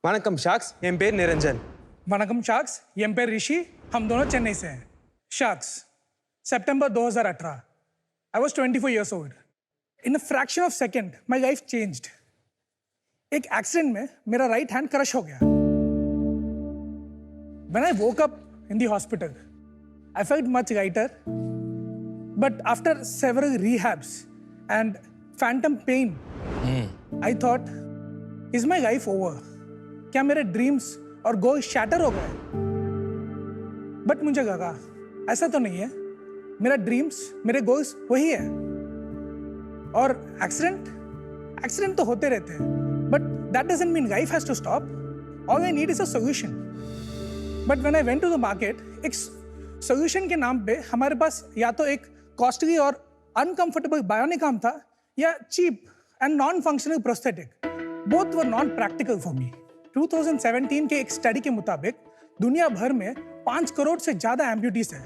வணக்கம் ஷாக்ஸ், என் பேர் Niranjan. Vanakkam sharks M पेर ऋषि हम दोनों चेन्नई से हैं. Sharks September 2018 I was 24 years old. In a fraction of second my life changed. एक एक्सीडेंट में मेरा राइट हैंड क्रश हो गया. When I woke up in the hospital, I felt much lighter. But after several rehabs and phantom pain, I thought, is my life over? क्या मेरे dreams और गोल shatter हो गए? बट मुझे लगा ऐसा तो नहीं है. मेरा ड्रीम्स, मेरे गोल्स वही है. और एक्सीडेंट तो होते रहते हैं, but that doesn't mean life has to stop. All I need is a solution. But when I went to the market, एक सॉल्यूशन के नाम पे हमारे पास या तो एक कॉस्टली और अनकंफर्टेबल बायोनिक आर्म था या cheap and non functional prosthetic. Both were non practical for me. 2017 के एक स्टडी के मुताबिक दुनिया भर में 5 करोड़ से ज्यादा एम्प्यूटीज हैं.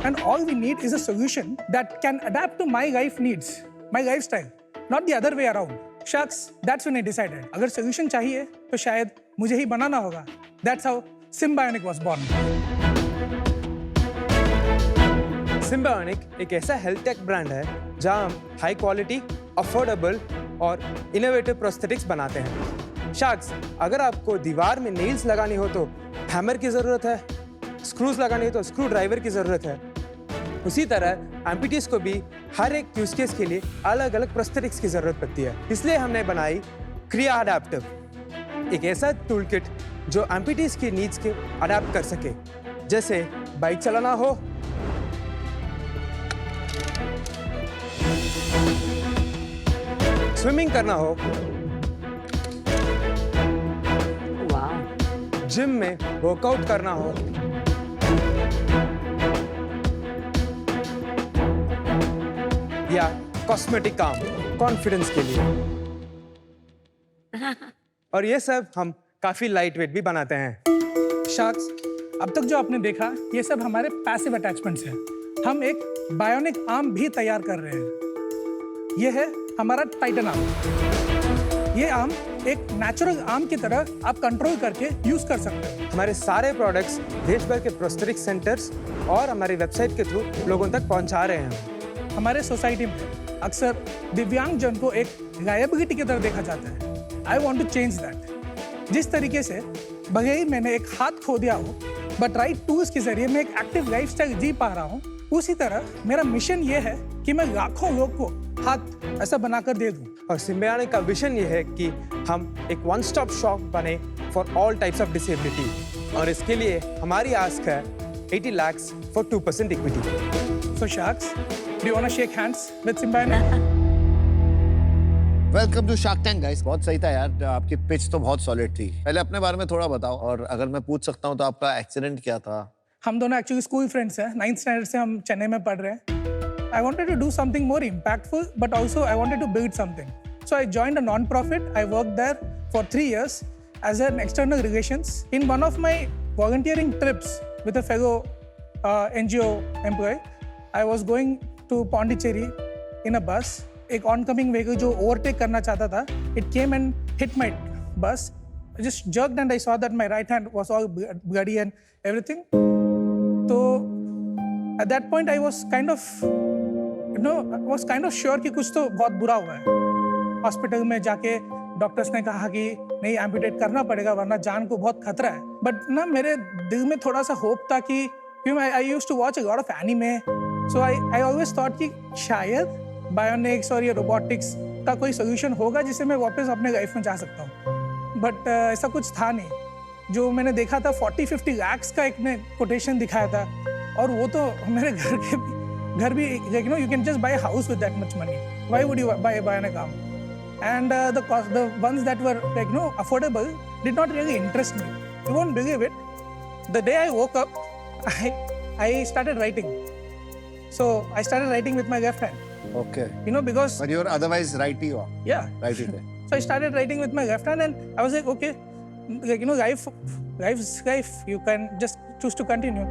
And all we need is a solution that can adapt to my life needs, my lifestyle, not the other way around. शख्स, दैट्स व्हेन आई डिसाइडेड, अगर सॉल्यूशन चाहिए तो शायद मुझे ही बनाना होगा. That's how Symbionic was born. Symbionic एक ऐसा हेल्थ टेक ब्रांड है जहां हम हाई क्वालिटी, अफोर्डेबल और इनोवेटिव प्रोस्थेटिक्स बनाते हैं. शाक्स, अगर आपको दीवार में नेल्स लगानी हो तो हैमर की ज़रूरत है, स्क्रूज लगानी हो तो स्क्रू ड्राइवर की ज़रूरत है. उसी तरह एम्पूटीज को भी हर एक यूज केस के लिए अलग अलग प्रोस्थेटिक्स की ज़रूरत पड़ती है. इसलिए हमने बनाई क्रिया अडेप्टिव, एक ऐसा टूल किट जो एम्पूटीज की नीड्स के अडेप्ट कर सके. जैसे बाइक चलाना हो, स्विमिंग करना हो, जिम में वर्कआउट करना हो, या कॉस्मेटिक काम, कॉन्फिडेंस के लिए. और ये सब हम काफी लाइट वेट भी बनाते हैं. शार्क्स, अब तक जो आपने देखा ये सब हमारे पैसिव अटैचमेंट्स हैं. हम एक बायोनिक आर्म भी तैयार कर रहे हैं. ये है हमारा टाइटन आर्म. ये आर्म एक नेचुरल आर्म की तरह आप कंट्रोल करके यूज कर सकते हैं. हमारे सारे प्रोडक्ट्स देश भर के प्रोस्थेटिक सेंटर्स और हमारी वेबसाइट के थ्रू लोगों तक पहुंचा रहे हैं. हमारे सोसाइटी में अक्सर दिव्यांग जन को एक लायबिलिटी की तरह देखा जाता है. I want to change that. जिस तरीके से भले ही मैंने एक हाथ खो दिया हो, बट राइट टूल्स के जरिए मैं एक एक्टिव लाइफस्टाइल जी पा रहा हूँ, उसी तरह मेरा मिशन ये है कि मैं लाखों लोग को हाथ ऐसा बनाकर दे दूं. और सिम्बायोनिक का विजन ये है कि हम एक वन स्टॉप शॉप बने for all types of disability. और इसके लिए हमारी आस्क है 80 lakh for 2% equity. So Sharks, do you want to shake hands with Symbionic? Welcome to Shark Tank guys. बहुत सही था यार, आपकी पिच तो बहुत सॉलिड थी. पहले अपने बारे में थोड़ा बताओ, और अगर मैं पूछ सकता हूँ तो आपका एक्सीडेंट क्या था? हम दोनों एक्चुअली स्कूल फ्रेंड्स हैं. 9th स्टैंडर्ड से हम चेन्नई में पढ़ रहे हैं. I wanted to do something more impactful, but also I wanted to build something. So I joined a non-profit. I worked there for 3 years as an external relations. In one of my volunteering trips with a fellow NGO employee, I was going to Pondicherry in a bus. एक oncoming vehicle जो overtake करना चाहता था, it came and hit my bus. I just jerked and I saw that my right hand was all bloody and everything. So at that point I was kind of sure कि कुछ तो बहुत बुरा हुआ है. हॉस्पिटल में जाके doctors ने कहा कि नहीं, एम्पूटेट करना पड़ेगा वरना जान को बहुत खतरा है. बट ना मेरे दिल में थोड़ा सा होप था कि I used to watch a lot of anime. So I always thought कि शायद बायोनिक्स और ये रोबोटिक्स का कोई सोल्यूशन होगा जिससे मैं वापस अपने लाइफ में जा सकता हूँ. बट ऐसा कुछ था नहीं. जो मैंने देखा था 40-50 lakhs का एक ने कोटेशन दिखाया था, और वो तो मेरे घर भी like, you can just buy a house with that much money. Why would you buy a bionic arm? And the ones that were like affordable did not really interest me. You won't believe it. The day I woke up, I started writing. So I started writing with my left hand. Okay. Because But you're otherwise righty or? yeah. Righty there. So I started writing with my left hand, and I was like, okay, like, life's life. You can just choose to continue.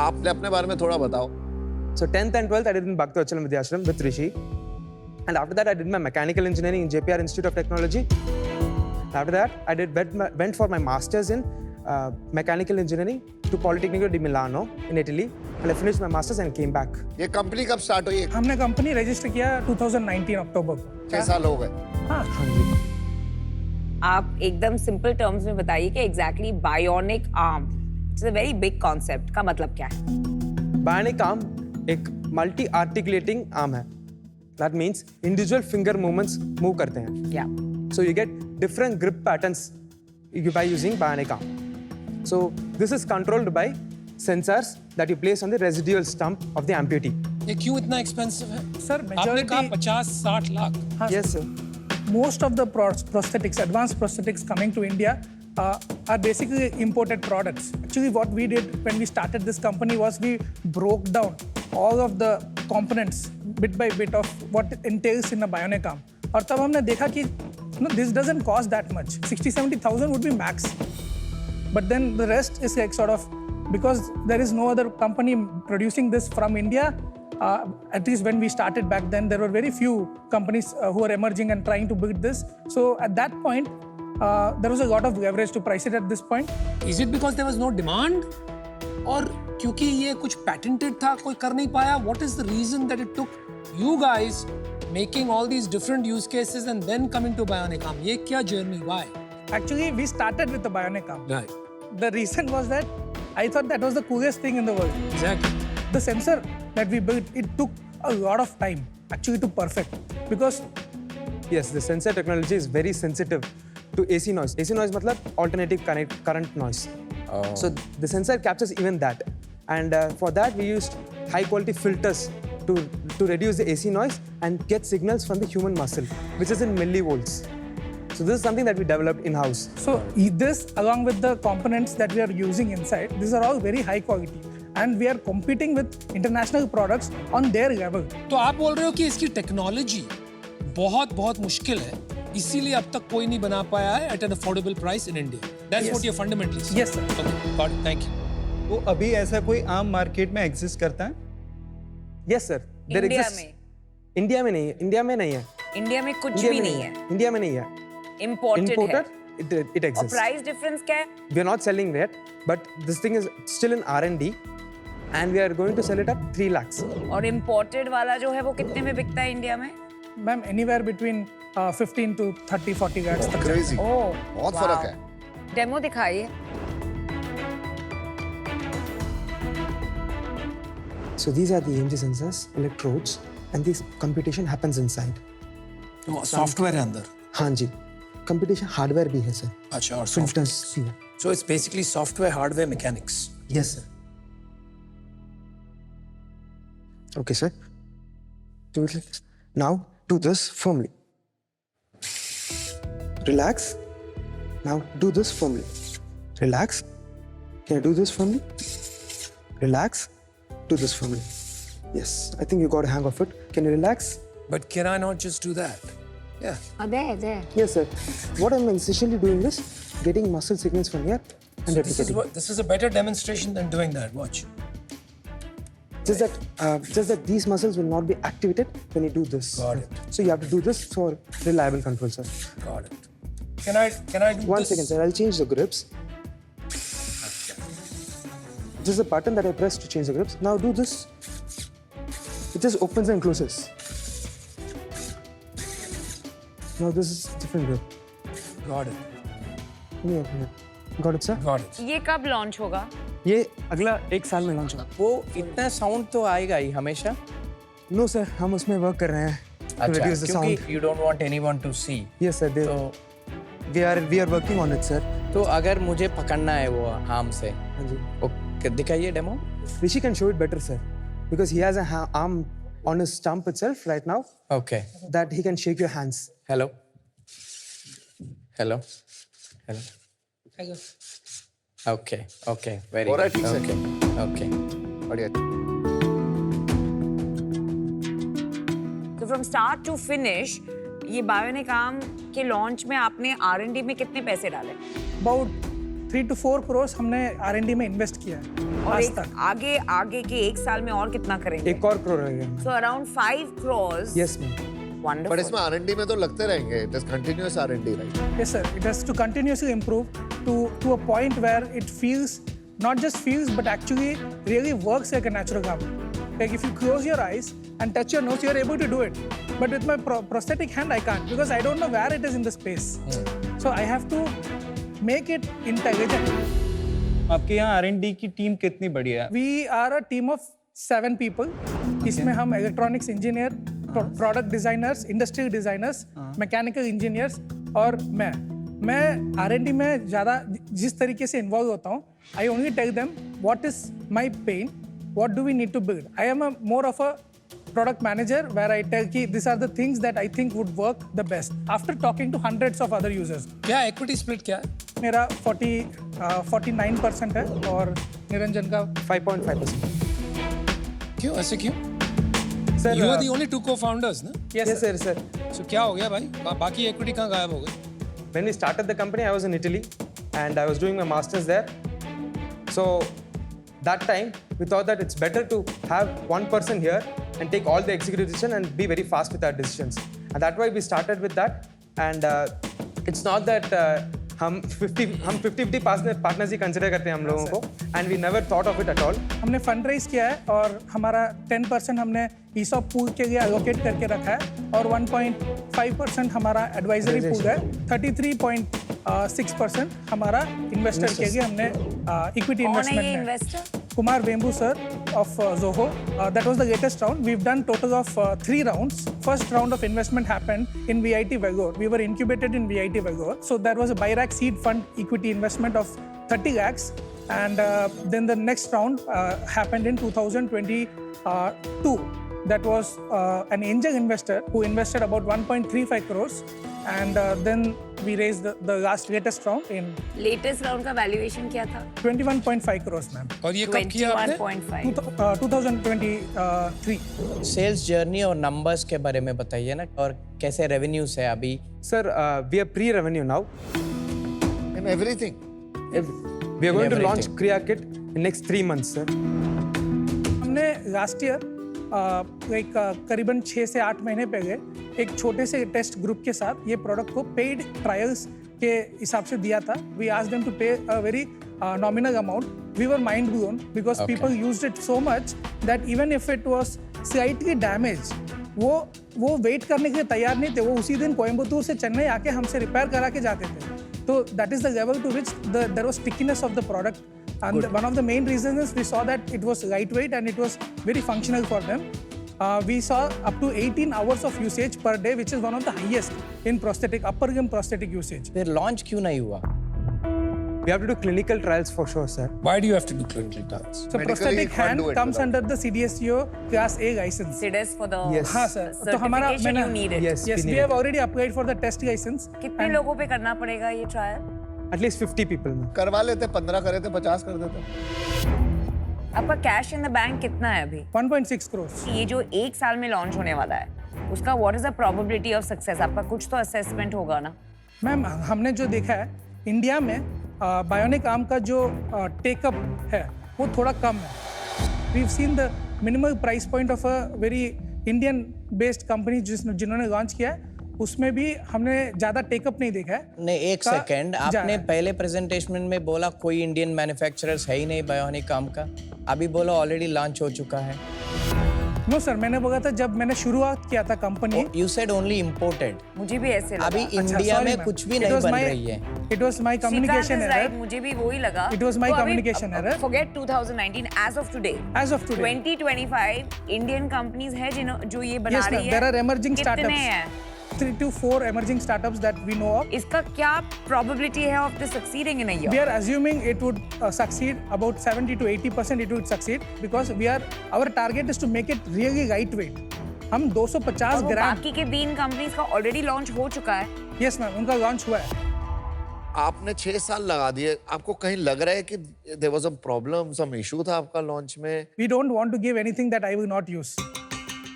आपने अपने बारे में थोड़ा बताओ. So 10th and 12th I did in Bhakti-Vachalam Vidyashram with Rishi. And after that I did my mechanical engineering in JPR Institute of Technology. After that, I went for my master's in mechanical engineering to Politecnico di Milano in Italy, and I finished my master's and came back. ये company कब start हुई? हमने company register किया 2019 अक्टूबर को। 6 साल हो गए। हाँ हाँ जी। आप एकदम सिंपल टर्म्स में बताइए कि exactly bionic arm it's a very big concept का मतलब क्या है? Bionic arm एक मल्टी आर्टिकुलेटिंग आर्म है. That means individual finger movements move करते हैं. या So you get different grip patterns by using bionic arm. So this is controlled by sensors that you place on the residual stump of the amputee. ये क्यों इतना expensive है? Sir आपने कहा majority 50-60 lakh. Yes, sir. most of the prosthetics, advanced prosthetics coming to India are basically imported products. Actually, what we did when we started this company was we broke down all of the components bit by bit of what entails in a bionic arm. और तब हमने देखा कि this doesn't cost that much. 60,000-70,000 would be max. But then the rest is like sort of, because there is no other company producing this from India, at least when we started back then, there were very few companies who were emerging and trying to build this. So at that point, there was a lot of leverage to price it at this point. Is it because there was no demand? और क्योंकि ये कुछ patented था, कोई कर नहीं पाया? What is the reason that it took you guys making all these different use cases and then coming to bionic arm? ये क्या journey? Why? Actually, we started with the bionic arm. Right. The reason was that I thought that was the coolest thing in the world. Exactly. The sensor that we built, it took a lot of time actually to perfect, because Yes, the sensor technology is very sensitive to AC noise. AC noise मतलब alternating current noise. So the sensor captures even that, and for that we used high quality filters to reduce the AC noise and get signals from the human muscle, which is in millivolts. So this is something that we developed in house. so this along with the components that we are using inside, these are all very high quality, and we are competing with international products on their level. तो आप बोल रहे हो कि इसकी technology बहुत बहुत मुश्किल है, इसीलिए अब तक कोई नहीं बना पाया है at an affordable price in India. That's Yes. what you're fundamentally saying. Yes, sir. Okay, got it. Thank you. तो अभी ऐसा कोई आम मार्केट में एग्जिस्ट करता है? Yes, sir. There India exists. में इंडिया में नहीं है. इंडिया में नहीं है. इंडिया में कुछ इंडिया भी में नहीं है, इंडिया में नहीं है. इम्पोर्टेड है। Imported, it और exists. प्राइस डिफरेंस क्या है? We are not selling yet, but this thing is still in R&D, and we are going to sell it at 3 lakhs. और इम्पोर्टेड वाला जो है वो कितने में बिकता है इंडिया में? Ma'am, anywhere between 15 to 30-40 lakhs तक. क्रेजी, ओह बहुत फर्क है. डेमो दिखाइए। So these are the EMG sensors, electrodes, and this computation happens inside. Software है अंदर। हाँ जी, computation hardware भी है सर. अच्छा, और Filters भी है. So it's basically software hardware mechanics. Yes sir. Okay sir. Do it like this. Now do this firmly. Relax. Now do this firmly. Relax. Can you do this firmly? Relax. Do this firmly. Yes, I think you got a hang of it. Can you relax? But can I not just do that? Yeah. there. Yes, sir. What I'm essentially doing is getting muscle signals from here and replicating. This is a better demonstration than doing that. Watch. Just that these muscles will not be activated when you do this. Got it. So you have to do this for reliable control, sir. Got it. Can I do One this? second, sir. I'll change the grips. This is a button that I press to change the grips. Now do this. It just opens and closes. Now this is different grip. Got it. Yeah. Got it, sir? Got it. ये कब launch होगा? ये अगला 1 साल में launch होगा. वो इतना साउंड तो आएगा ही हमेशा। No, sir. हम उसमें वर्क कर रहे हैं. To अच्छा, reduce the sound. क्योंकि you don't want anyone to see। Yes, sir. तो We are working on it, sir. तो अगर मुझे पकड़ना है वो आर्म से, हाँ जी. वो दिखाइए demo. Rishi can show it better, sir, because he has a arm on his stump itself right now okay, that he can shake your hands. Hello hello hello. Okay okay, very हो रहा है ठीक से? Okay okay. बढ़िया. तो from start to finish ये bionic arm के launch में आपने R&D में कितने पैसे डाले? About 3 to 4 crores हमने R&D में इन्वेस्ट किया है और आज एक तक. आगे के 1 साल में और कितना करेंगे? एक और crore रहेगा. So around 5 crores Yes, ma'am. But Wonderful. इसमें R&D में तो लगते रहेंगे, it is continuous R&D, right? Yes, sir. It has to continuously improve to a point where it feels, not just feels, but actually really works like a natural gum. Like if you close your eyes and touch your nose, you're able to do it. But with my prosthetic hand, I can't because I don't know where it is in the space. So I have to make it intelligent. आपके यहाँ R&D की team कितनी बड़ी है? We are a team of 7 people. इसमें हम electronics engineer, product designers, industrial designers, mechanical engineers और मैं R&D में ज़्यादा जिस तरीके से इन्वॉल्व होता हूँ, I only tell them what is my pain, what do we need to build. I am more of a product manager where I tell कि these are the things that I think would work the best. After talking to hundreds of other users, क्या equity split क्या है? मेरा 49% है और निरंजन का 5.5%. क्यों ऐसे क्यों? Sir, You are the only 2 co-founders, ना? yes, sir. So क्या हो गया भाई? बाकी equity कहाँ गायब हो गई? When we started the company, I was in Italy and I was doing my master's there. So that time, we thought that it's better to have one person here and take all the executive decision and be very fast with our decisions. And that's why we started with that. And it's not that हम 50-50 partners ही consider करते हैं हम लोगों को. And we never thought of it at all. हमने fund raise किया है और हमारा 10% हमने ESOP पूल के लिए एलोकेट करके रखा है और 1.5% हमारा एडवाइजरी पूल है. 33.6% हमारा इन्वेस्टर के लिए हमने इक्विटी कौन है ये इन्वेस्टमेंट में. Investor? Kumar Bembu sir of Zoho. That was the latest round. We've done total of 3 rounds. First round of investment happened in VIT Vagor. We were incubated in VIT Vagor. So there was a Bayrak seed fund equity investment of 30 lakhs. And then the next round happened in 2022. That was an angel investor who invested about 1.35 crores. And then we raised the latest round in latest round का valuation क्या था? 21.5 crores, ma'am. और ये कब किया आपने? 21.5. 2023. Sales journey और numbers के बारे में बताइए ना, और कैसे रेवेन्यूज है अभी? Sir, we are pre-revenue now. In everything. We are going to launch Kriya Kit in next 3 months, sir. हमने लास्ट ईयर एक करीबन 6 से 8 महीने पहले एक छोटे से टेस्ट ग्रुप के साथ ये प्रोडक्ट को पेड ट्रायल्स के हिसाब से दिया था. वी आस्क्ड देम टू पे a very nominal amount. We were mind blown because people used it so much that even if it was slightly damaged, वो वेट करने के लिए तैयार नहीं थे. वो उसी दिन कोयम्बतूर से चेन्नई आके हमसे रिपेयर करा के जाते थे. तो that is the level to which there was stickiness of the product. And one of the main reasons is we saw that it was lightweight and it was very functional for them. We saw up to 18 hours of usage per day, which is one of the highest in prosthetic, upper limb prosthetic usage. फिर launch क्यों नहीं हुआ? We have to do clinical trials for sure, sir. Why do you have to do clinical trials? So Medically, prosthetic you can't hand do it comes without under the CDSCO Class A license. CIDS for the Yes. हाँ sir. तो हमारा certification you needed. Yes, Yes, we have already applied for the test license. कितने लोगों पे करना पड़ेगा ये trial? At least 50 people. करवा लेते, 15 करे थे, 50 कर देते. आपका कैश इन द बैंक कितना है अभी? 1.6 crores. ये जो 1 साल में लॉन्च होने वाला है, उसका what is the probability of success? आपका कुछ तो असेसमेंट होगा ना? मैम हमने जो देखा है इंडिया में बायोनिक आर्म का जो टेकअप है वो थोड़ा कम है. We seen the minimal price point of a very Indian based company जिन्होंने लॉन्च किया है, उसमें भी हमने ज़्यादा टेकअप नहीं देखा है. नहीं, एक का सेकंड, जा आपने रहा है. पहले प्रेजेंटेशन में बोला कोई इंडियन मैन्युफैक्चरर्स है ही नहीं बायोनिक आर्म का. अभी बोला ऑलरेडी लॉन्च हो चुका है. नो सर, मैंने बोला था जब मैंने शुरुआत किया था company. You said only imported. मुझे भी ऐसे लगा. अभी इंडिया में कुछ भी नहीं बन रही है. It was my communication Srikanth is right, error. मुझे भी वही लगा. It was my तो अभी, communication error. Forget 2019 as of today. As of today. 2025 Indian companies है जो ये बना Yes, रही ma'am. है. There are emerging कितने startups. हैं? 3 to 4 emerging startups that we know of. इसका क्या probability है of this succeeding in a year? We are assuming it would succeed about 70 to 80% it would succeed because our target is to make it really lightweight. हम 250 और वो ग्राम. बाकी के 3 companies का already launch हो चुका है. Yes ma'am, उनका लॉन्च हुआ है. आपने 6 साल लगा दिए, आपको कहीं लग रहा है कि there was a problem, some issue था आपका लॉन्च में? We don't want to give anything that I will not use.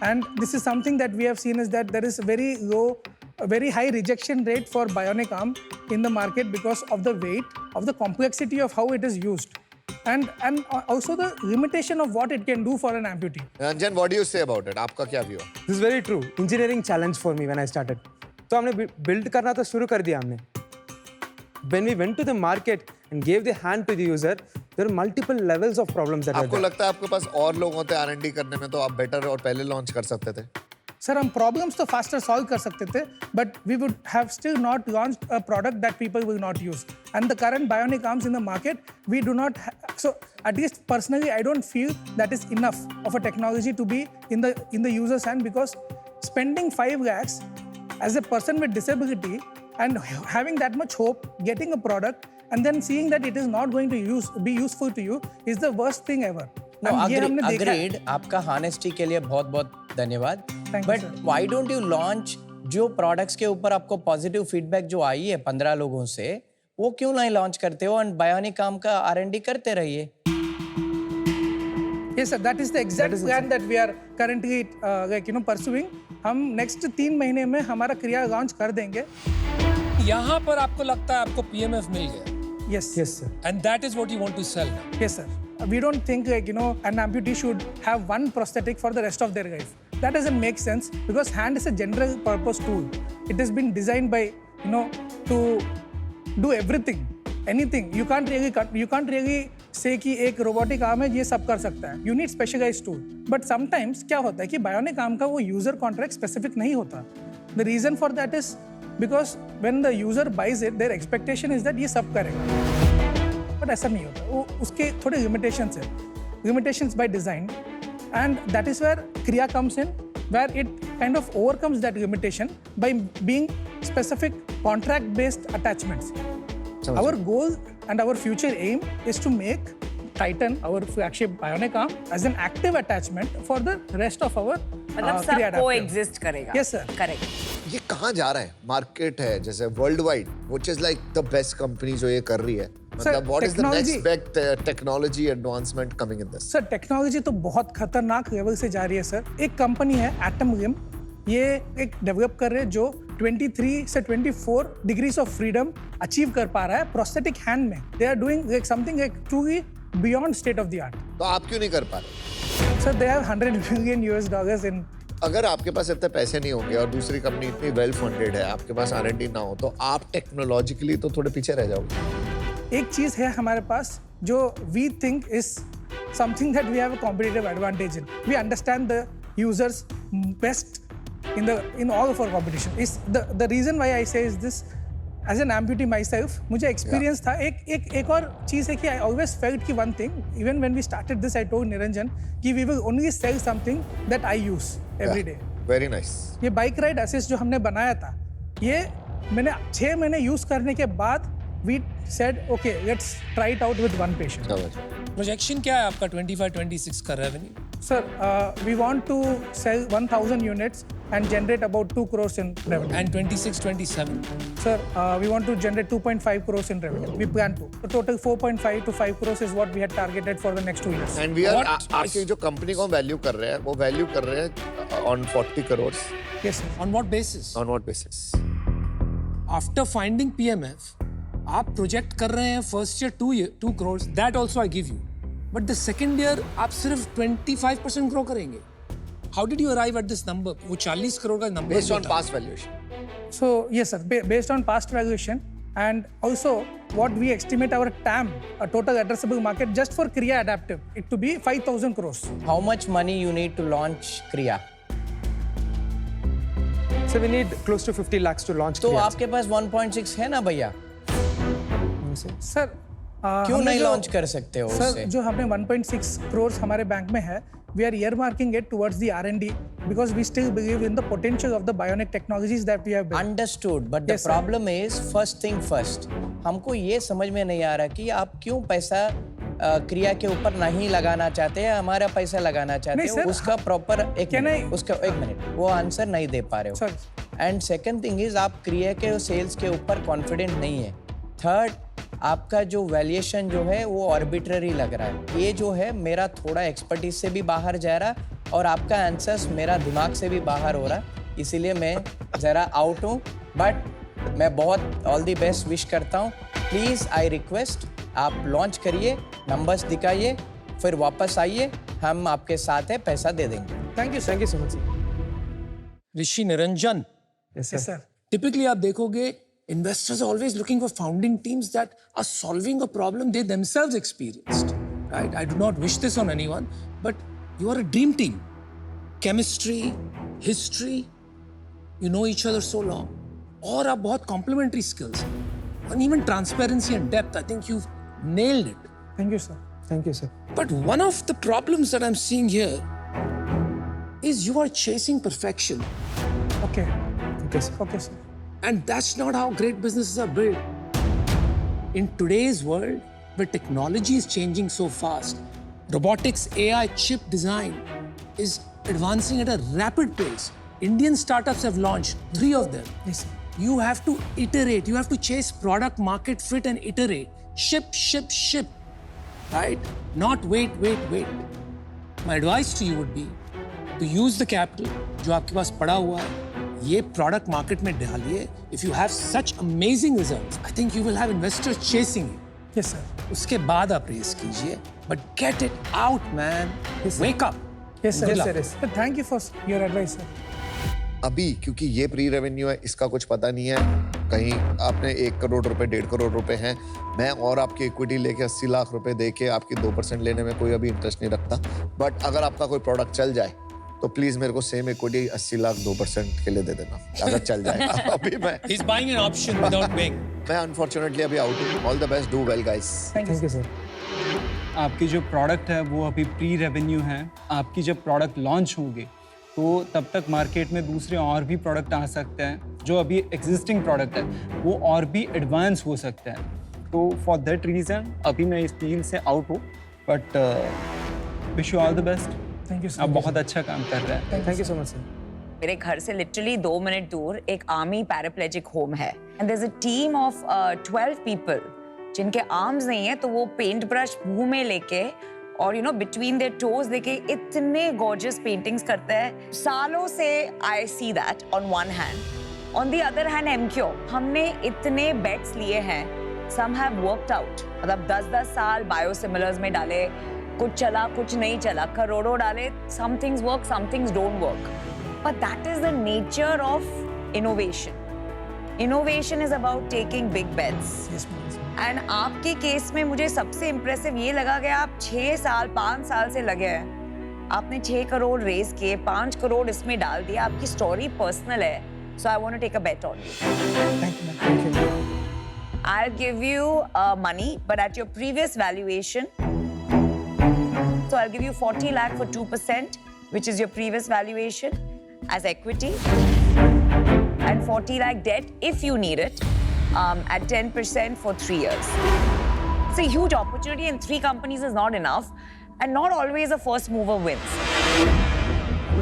And this is something that we have seen is that there is a very high rejection rate for bionic arm in the market because of the weight, of the complexity of how it is used. and also the limitation of what it can do for an amputee. Ranjan, what do you say about it? आपका क्या view है? This is very true engineering challenge for me when I started तो हमने build करना तो शुरू कर दिया हमने when we went to the market and gave the hand to the user there are multiple levels of problems that were आपको there. लगता है आपके पास और लोग होते R&D करने में तो आप बेटर और पहले लॉन्च कर सकते थे? सर हम प्रॉब्लम्स तो फास्टर सॉल्व कर सकते थे but we would have still not launched a product that people will not use and the current bionic arms in the market we do not so at least personally I don't feel that is enough of a technology to be in the user's hand because spending 5 lakhs as a person with disability and having that much hope getting a product and then seeing that it is not going to be useful to you is the worst thing ever. No, And ये हमने देखा है। agreed. आपका honesty के लिए बहुत बहुत धन्यवाद. Thank you, But sir. why don't you launch जो products के ऊपर आपको positive feedback जो आई है 15 लोगों से वो क्यों नहीं लॉन्च करते हो and bionic arm का R&D करते रहिए. Yes, sir. That is the exact plan that we are currently pursuing. हम next 3 महीने में हमारा क्रिया लॉन्च कर देंगे. यहाँ पर आपको लगता है आपको PMF मिल गया Yes. Yes sir. and that is what you want to sell now. Yes, sir. We don't think an amputee should have one prosthetic for the rest of their life. That doesn't make sense because hand is a general purpose tool. It has been designed by to do everything, anything. You can't really say कि एक robotic arm है ये सब कर सकता है. You need specialized tool. But sometimes क्या होता है कि bionic arm का वो user contract specific नहीं होता. The reason for that is because when the user buys it, their expectation is that ये सब करेगा. But ऐसा नहीं होता. वो उसके थोड़े limitations है. Limitations by design, and that is where Kriya comes in, where it kind of overcomes that limitation by being specific contract-based attachments. Our goal and our future aim is to make Titan, our flagship bionic arm, as an active attachment for the rest of our मतलब Kriya सब adapter. coexist करेगा. Yes, sir. Correct. ये कहाँ जा रहा है? Market है जैसे world wide which is like the best company जो ये कर रही है. मतलब what is the next big technology advancement coming in this? Sir technology तो बहुत खतरनाक लेवल से जा रही है सर. एक कंपनी है एटम लिम, ये एक डेवलप कर रहे हैं जो 23 से 24 डिग्रीज ऑफ फ्रीडम अचीव कर पा रहा है प्रोस्थेटिक हैंड में. They are doing like something like truly beyond state of the art. तो आप क्यों नहीं कर पा रहे? Sir, they have $100 million in. अगर आपके पास इतने पैसे नहीं होंगे और दूसरी कंपनी इतनी वेल फंडेड है, आपके पास R&D ना हो तो आप टेक्नोलॉजिकली तो थोड़े पीछे रह जाओगे. एक चीज है हमारे पास जो we think is something that we have a competitive advantage in. We understand the users best in all of our competition. Is the reason why I say is this. As an amputee myself, मुझे experience था. एक और चीज़ है कि I always felt कि one thing, even when we started this, I told Niranjan कि we will only sell something that I use every day. Very nice. ये bike ride assist जो हमने बनाया था, ये मैंने 6 महीने यूज करने के बाद we said okay, let's try it out with one patient. Projection क्या है आपका 25-26 का revenue? Sir, we want to sell 1,000 units and generate about 2 crores in revenue. And 26-27? Sir, we want to generate 2.5 crores in revenue. We plan to. The total 4.5 to 5 crores is what we had targeted for the next 2 years. And we are What आपकी जो company को value कर रहे हैं वो value कर रहे हैं on 40 crores. Yes, sir. On what basis? On what basis? After finding PMF, आप प्रोजेक्ट कर रहे हैं first year 2 crores. That also I give you. But the second year आप सिर्फ 25% ग्रो करेंगे. How did you arrive at this number? वो 40 crore का number Based on था. past valuation. So, yes, sir. Based on past valuation and also what we estimate our TAM, a total addressable market, just for Kriya Adaptive, it to be 5,000 crores. How much money you need to launch Kriya? So we need close to 50 lakhs to launch. तो Kriya. आपके पास 1.6 है ना भैया? Sir, क्यों नहीं launch कर सकते हो सर उससे? जो हमने 1.6 crores हमारे बैंक में है, we are earmarking it towards the R&D because we still believe in the potential of the bionic technologies that we have built. Understood, but the Yes, sir. problem is first thing first. हमको ये समझ में नहीं आ रहा कि आप क्यों पैसा क्रिया के ऊपर नहीं लगाना चाहते हैं, हमारा पैसा लगाना चाहते नहीं, हो. sir, उसका प्रॉपर Can I- उसका एक मिनट वो आंसर नहीं दे पा रहे हो. Sir. And second thing is आप क्रिया के सेल्स के ऊपर कॉन्फिडेंट नहीं है. थर्ड, आपका जो वैल्यूएशन जो है वो आर्बिट्ररी लग रहा है. ये जो है मेरा थोड़ा एक्सपर्टीज से भी बाहर जा रहा और आपका आंसर्स मेरा दिमाग से भी बाहर हो रहा, इसीलिए मैं ज़रा आउट हूँ. बट मैं बहुत ऑल द बेस्ट विश करता हूँ. प्लीज़ आई रिक्वेस्ट आप लॉन्च करिए, नंबर्स दिखाइए, फिर वापस आइए, हम आपके साथ है, पैसा दे देंगे। Thank you so much sir. Rishi Niranjan, yes Yes, sir. typically आप देखोगे investors are always looking for founding teams that are solving a problem they themselves experienced, right? I do not wish this on anyone, but you are a dream team. Chemistry, history, you know each other so long. और आप बहुत complementary skills. And even transparency and depth, I think you've nailed it. Thank you, sir. Thank you sir. But one of the problems that I'm seeing here is you are chasing perfection. Okay. Okay sir. Okay, sir. And that's not how great businesses are built. In today's world, where technology is changing so fast, robotics, AI, chip design is advancing at a rapid pace. Indian startups have launched 3 of them. Yes, sir. You have to iterate, you have to chase product market fit and iterate. Ship, right? Not wait. My advice to you would be to use the capital जो आपके पास पड़ा हुआ है, ये product market में डालिए. If you have such amazing results, I think you will have investors chasing you. Yes, sir. उसके बाद आप raise कीजिए, but get it out, man. Wake up. Yes, sir. Good Yes, luck. sir. Yes. Sir, thank you for your advice, sir. अभी क्योंकि ये pre revenue है, इसका कुछ पता नहीं है, कहीं आपने 1 करोड़ रुपए 1.5 करोड़ रुपए हैं, मैं और आपकी इक्विटी लेके 80 लाख रुपए दे के आपकी 2% लेने में कोई अभी इंटरेस्ट नहीं रखता। बट अगर आपका कोई प्रोडक्ट चल जाए तो प्लीज मेरे को सेम इक्विटी 80 लाख 2% के लिए दे देना, अगर चल जाए। अभी मैं He's buying an option without paying. Unfortunately अभी आउट हूँ। All the best, do well guys. Thank you sir. आपकी जो प्रोडक्ट है वो अभी प्री रेवेन्यू है। आपकी जब प्रोडक्ट लॉन्च होंगे तो तब तक मार्केट में दूसरे और भी प्रोडक्ट आ सकते हैं। जो अभी एग्जिस्टिंग प्रोडक्ट है वो और भी एडवांस हो सकता है। तो फॉर दैट रीज़न अभी मैं इस डील से आउट हूँ, but wish you all the best. Thank you, sir. आप बहुत अच्छा काम कर रहे हैं। Thank you so much sir. मेरे घर से लिटरली 2 मिनट दूर एक आर्मी पैराप्लेजिक होम है and there is a team of 12 people जिनके आर्म्स नहीं है, तो वो पेंट ब्रश मुंह में लेके और बिटवीन देयर टोज लेके इतने गॉर्जियस पेंटिंग्स करते हैं। सालों से I see that on one hand. On the other hand MQ, हमने इतने बेट्स लिए हैं, सम हैव वर्कड आउट। मतलब 10-10 साल बायोसिमिलर्स में डाले, कुछ चला कुछ नहीं चला, करोड़ों डाले, some things work, some things don't work. But that is the nature of innovation. Innovation is about taking big bets. Yes, please. And आपके केस में मुझे सबसे इम्प्रेसिव ये लगा कि आप 6 साल 5 साल से लगे हैं, आपने 6 करोड़ रेज किए, 5 करोड़ इसमें डाल दिया। आपकी स्टोरी पर्सनल है, so I want to take a bet on you. Thank you, ma'am. Thank you. I'll give you money, but at your previous valuation. So I'll give you 40 lakh for 2%, which is your previous valuation as equity, and 40 lakh debt if you need it at 10% for 3 years. It's a huge opportunity, and 3 companies is not enough, and not always a first mover wins.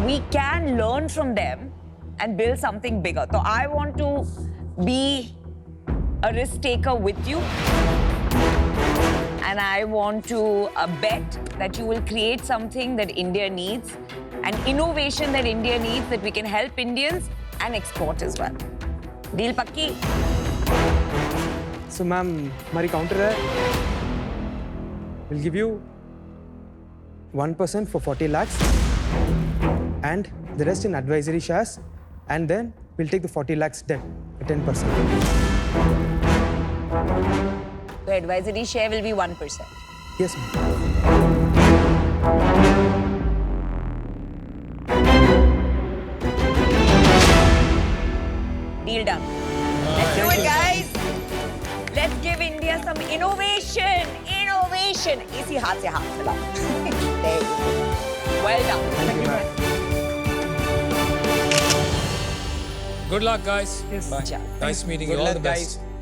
We can learn from them and build something bigger. So I want to be a risk taker with you. And I want to bet that you will create something that India needs, and innovation that India needs, that we can help Indians and export as well. Deal pakki? So ma'am हमारी counter है, will give you 1% for 40 lakhs and the rest in advisory shares, and then we'll take the 40 lakhs debt at 10%. The advisory share will be 1%. Yes, ma'am. Deal done. Let's do it, guys. Let's give India some innovation. Innovation. इसी हाथ से हाथ मिलाओ. There you go. Well done. Thank you. Good luck, guys. Yes. Bye. Ciao. Nice meeting you. Good All luck, the best. guys.